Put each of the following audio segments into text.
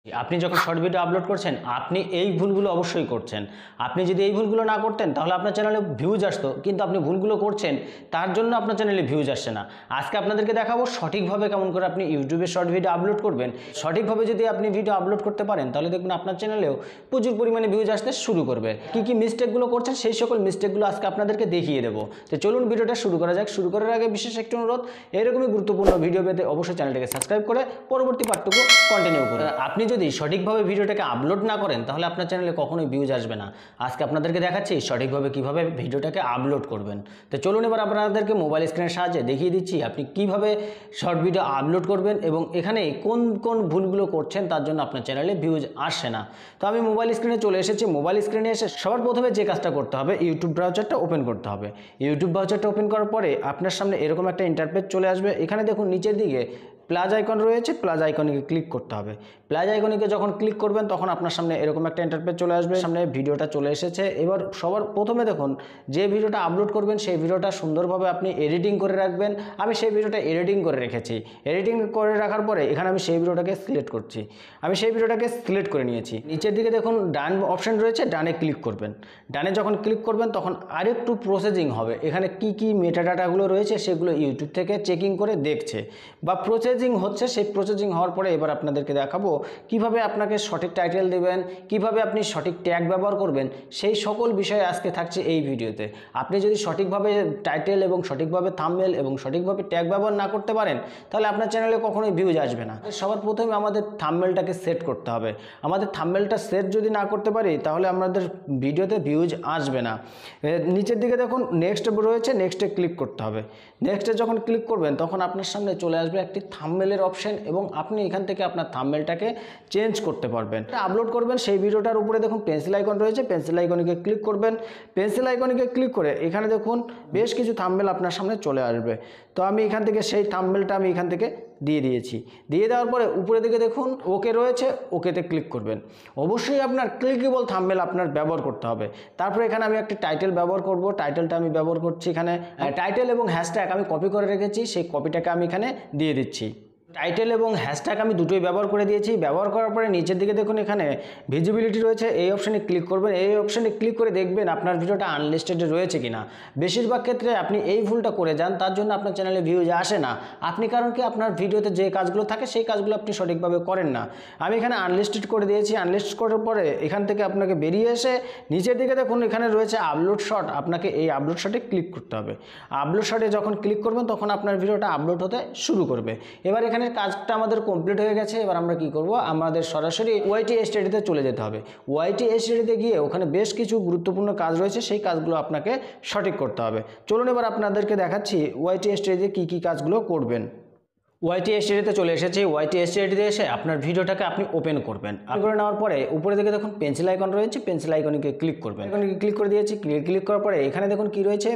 আপনি যখন short video upload করছেন আপনি এই ভুলগুলো অবশ্যই করছেন। আপনি যদি এই ভুলগুলো না করতেন তাহলে আপনার চ্যানেলে ভিউজ আসতো, কিন্তু আপনি ভুলগুলো করছেন তার জন্য আপনার চ্যানেলে ভিউজ আসছে না। আজকে আপনাদেরকে দেখাবো সঠিকভাবে কেমন করে আপনি ইউটিউবে শর্ট ভিডিও আপলোড করবেন। সঠিকভাবে যদি আপনি ভিডিও আপলোড করতে পারেন তাহলে দেখবেন আপনার চ্যানেলেও প্রচুর পরিমাণে ভিউজ আসতে শুরু করবে। কি কি মিস্টেকগুলো করছেন সেই সকল মিস্টেকগুলো আজকে আপনাদেরকে দেখিয়ে দেবো। তো চলুন ভিডিওটা শুরু করা যাক। শুরু করার আগে বিশেষ একটি অনুরোধ, এরকমই গুরুত্বপূর্ণ ভিডিও পেতে অবশ্যই চ্যানেলটাকে সাবস্ক্রাইব করে পরবর্তী পার্টটুকু কন্টিনিউ করুন। আপনি যদি সঠিকভাবে ভিডিওটাকে আপলোড না করেন তাহলে আপনার চ্যানেলে কখনোই ভিউজ আসবে না। আজকে আপনাদেরকে দেখাচ্ছি সঠিকভাবে কিভাবে ভিডিওটাকে আপলোড করবেন। তো চলুন এবার আপনাদেরকে মোবাইল স্ক্রিনের সাহায্যে দেখিয়ে দিচ্ছি আপনি কিভাবে শর্ট ভিডিও আপলোড করবেন এবং এখানে কোন কোন ভুলগুলো করছেন তার জন্য আপনার চ্যানেলে ভিউজ আসছে না। তো আমি মোবাইল স্ক্রিনে চলে এসেছি। মোবাইল স্ক্রিনে এসে সবার প্রথমে যে কাজটা করতে হবে, ইউটিউব ব্রাউজারটা ওপেন করতে হবে। ইউটিউব ব্রাউজারটা ওপেন করার পরে আপনার সামনে এরকম একটা ইন্টারফেস চলে আসবে। এখানে দেখুন নিচের দিকে প্লাস আইকন রয়েছে, প্লাস আইকনিকে ক্লিক করতে হবে। প্লাস আইকনিকে যখন ক্লিক করবেন তখন আপনার সামনে এরকম একটা ইন্টারফেস চলে আসবে। সামনে ভিডিওটা চলে এসেছে। এবার সবার প্রথমে দেখুন যে ভিডিওটা আপলোড করবেন সেই ভিডিওটা সুন্দরভাবে আপনি এডিটিং করে রাখবেন। আমি সেই ভিডিওটা এডিটিং করে রেখেছি। এডিটিং করে রাখার পরে এখানে আমি সেই ভিডিওটাকে সিলেক্ট করছি। আমি সেই ভিডিওটাকে সিলেক্ট করে নিয়েছি। নিচের দিকে দেখুন ডান অপশন রয়েছে, ডানে ক্লিক করবেন। ডানে যখন ক্লিক করবেন তখন আরেকটু প্রসেসিং হবে। এখানে কি কি মেটাডাটাগুলো রয়েছে সেগুলো ইউটিউব থেকে চেকিং করে দেখছে বা প্রসেসিং হচ্ছে। সেই প্রসেসিং হওয়ার পরে এবার আপনাদেরকে দেখাবো কিভাবে আপনাকে সঠিক টাইটেল দেবেন, কিভাবে আপনি সঠিক ট্যাগ ব্যবহার করবেন, সেই সকল বিষয়ে আজকে থাকছে এই ভিডিওতে। আপনি যদি সঠিকভাবে টাইটেল এবং সঠিকভাবে থাম্বনেল এবং সঠিকভাবে ট্যাগ ব্যবহার না করতে পারেন তাহলে আপনার চ্যানেলে কখনোই ভিউজ আসবে না। সবার প্রথমে আমাদের থাম্বনেলটাকে সেট করতে হবে। আমাদের থাম্বনেলটা সেট যদি না করতে পারি তাহলে আমাদের ভিডিওতে ভিউজ আসবে না। নিচের দিকে দেখুন নেক্সট রয়েছে, নেক্সটে ক্লিক করতে হবে। নেক্সটে যখন ক্লিক করবেন তখন আপনার সামনে চলে আসবে একটি থাম্বনেলের অপশন এবং আপনি এখান থেকে আপনার থাম্বনেলটাকে চেঞ্জ করতে পারবেন। আপলোড করবেন সেই ভিডিওটার উপরে দেখুন পেন্সিল আইকন রয়েছে, পেন্সিল আইকনিকে ক্লিক করবেন। পেন্সিল আইকনিকে ক্লিক করে এখানে দেখুন বেশ কিছু থাম্বনেল আপনার সামনে চলে আসবে। তো আমি এখান থেকে সেই থাম্বনেলটা আমি এখান থেকে দিয়ে দিয়েছি। দিয়ে দেওয়ার পরে উপরে দিকে দেখুন ওকে রয়েছে, ওকেতে ক্লিক করবেন। অবশ্যই আপনার ক্লিকেবল থাম্বনেল আপনার ব্যবহার করতে হবে। তারপরে এখানে আমি একটি টাইটেল ব্যবহার করব। টাইটেলটা আমি ব্যবহার করছি এখানে টাইটেল এবং হ্যাশট্যাগ আমি কপি করে রেখেছি, সেই কপিটাকে আমি এখানে দিয়ে দিচ্ছি। টাইটেল এবং হ্যাশট্যাগ আমি দুটোই ব্যবহার করে দিয়েছি। ব্যবহার করার পরে নিচের দিকে দেখুন এখানে ভিজিবিলিটি রয়েছে, এই অপশানে ক্লিক করবেন। এই অপশানে ক্লিক করে দেখবেন আপনার ভিডিওটা আনলিস্টেডে রয়েছে কিনা। বেশিরভাগ ক্ষেত্রে আপনি এই ভুলটা করে যান, তার জন্য আপনার চ্যানেলে ভিউজ আসে না। আপনি কারণ কি আপনার ভিডিওতে যে কাজগুলো থাকে সেই কাজগুলো আপনি সঠিকভাবে করেন না। আমি এখানে আনলিস্টেড করে দিয়েছি। আনলিস্টেড করার পরে এখান থেকে আপনাকে বেরিয়ে এসে নিচের দিকে দেখুন এখানে রয়েছে আপলোড শট। আপনাকে এই আপলোড শটে ক্লিক করতে হবে। আপলোড শটে যখন ক্লিক করবেন তখন আপনার ভিডিওটা আপলোড হতে শুরু করবে। এবার এখানে কাজটা আমাদের কমপ্লিট হয়ে গেছে। এবার আমরা কি করব, আমাদের সরাসরি ওয়াইটি স্টাডিতে চলে যেতে হবে। ওয়াইটি স্টাডিতে গিয়ে ওখানে বেশ কিছু গুরুত্বপূর্ণ কাজ রয়েছে, সেই কাজগুলো আপনাকে সঠিক করতে হবে। চলুন এবার আপনাদেরকে দেখাচ্ছি ওয়াইটি স্টাডিতে কি কি কাজগুলো করবেন। ওয়াইটি স্টাডিতে চলে এসেছি। ওয়াইটি স্টাডিতে এসে আপনার ভিডিওটাকে আপনি ওপেন করবেন। ওপেন করে নেওয়ার পরে উপরে দিকে দেখুন পেন্সিল আইকন রয়েছে, পেন্সিল আইকনকে ক্লিক করবেন। আইকনকে ক্লিক করে দিয়েছি। ক্লিক করার পরে এখানে দেখুন কি রয়েছে,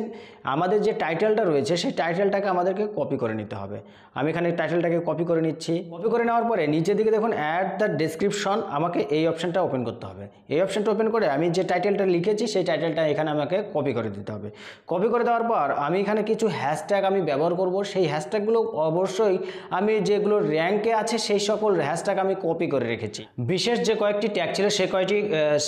আমাদের যে টাইটেলটা রয়েছে সেই টাইটেলটাকে আমাদেরকে কপি করে নিতে হবে। আমি এখানে টাইটেলটাকে কপি করে নিচ্ছি। কপি করে নেওয়ার পরে নিচের দিকে দেখুন অ্যাড দ্য ডেসক্রিপশন, আমাকে এই অপশানটা ওপেন করতে হবে। এই অপশানটা ওপেন করে আমি যে টাইটেলটা লিখেছি সেই টাইটেলটা এখানে আমাকে কপি করে দিতে হবে। কপি করে দেওয়ার পর আমি এখানে কিছু হ্যাশট্যাগ আমি ব্যবহার করব। সেই হ্যাশট্যাগুলো অবশ্যই আমি যেগুলো র্যাঙ্কে আছে সেই সকল হ্যাশট্যাগ আমি কপি করে রেখেছি। বিশেষ যে কয়েকটি ট্যাগ ছিল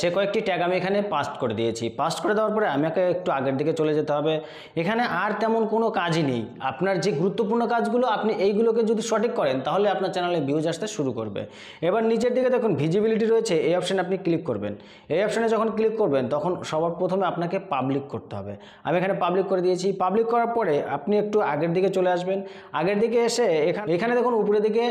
সে কয়েকটি ট্যাগ আমি এখানে পাস্ট করে দিয়েছি। পাস্ট করে দেওয়ার পরে আমাকে একটু আগের দিকে চলে যেতে হবে। এখানে আর তেমন কোনো কাজই নেই। আপনার যে গুরুত্বপূর্ণ কাজগুলো আপনি এইগুলোকে যদি সঠিক করেন তাহলে আপনার চ্যানেলে ভিউজ আসতে শুরু করবে। এবার নিচের দিকে দেখুন ভিজিবিলিটি রয়েছে, এই অপশানে আপনি ক্লিক করবেন। এই অপশানে যখন ক্লিক করবেন তখন সবার প্রথমে আপনাকে পাবলিক করতে হবে। আমি এখানে পাবলিক করে দিয়েছি। পাবলিক করার পরে আপনি একটু আগের দিকে চলে আসবেন। আগের দিকে এসে এখানে দেখুন উপরে দিকে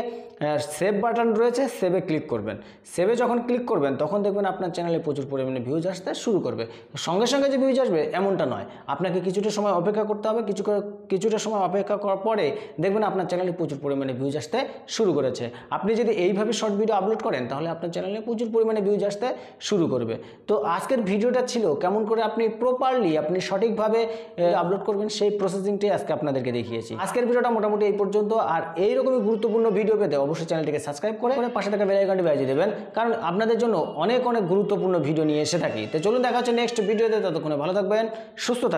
সেভ বাটন রয়েছে, সেভে ক্লিক করবেন। সেভে যখন ক্লিক করবেন তখন দেখবেন আপনার চ্যানেলে প্রচুর পরিমাণে ভিউজ আসতে শুরু করবে। সঙ্গে সঙ্গে যে ভিউজ আসবে এমনটা নয়, আপনাকে কিছুটা সময় অপেক্ষা করতে হবে। কিছুটা সময় অপেক্ষা করার পরে দেখবেন আপনার চ্যানেলে প্রচুর পরিমাণে ভিউজ আসতে শুরু করেছে। আপনি যদি এইভাবে শর্ট ভিডিও আপলোড করেন তাহলে আপনার চ্যানেলে প্রচুর পরিমাণে ভিউজ আসতে শুরু করবে। তো আজকের ভিডিওটা ছিল কেমন করে আপনি প্রপারলি আপনি সঠিকভাবে আপলোড করবেন সেই প্রসেসিংটাই আজকে আপনাদেরকে দেখিয়েছি। আজকের ভিডিওটা মোটামুটি এই পর্যন্ত। আর এইরকমই গুরুত্বপূর্ণ ভিডিও পেতে অবশ্যই চ্যানেলটিকে সাবস্ক্রাইব করে পাশে থাকা বেল আইকনটি বাজিয়ে দেবেন, কারণ আপনাদের জন্য অনেক গুরুত্বপূর্ণ ভিডিও নিয়ে এসে থাকি। তো চলুন দেখা হচ্ছে নেক্সট ভিডিওতে। ততক্ষণে ভালো থাকবেন, সুস্থ থাকবেন।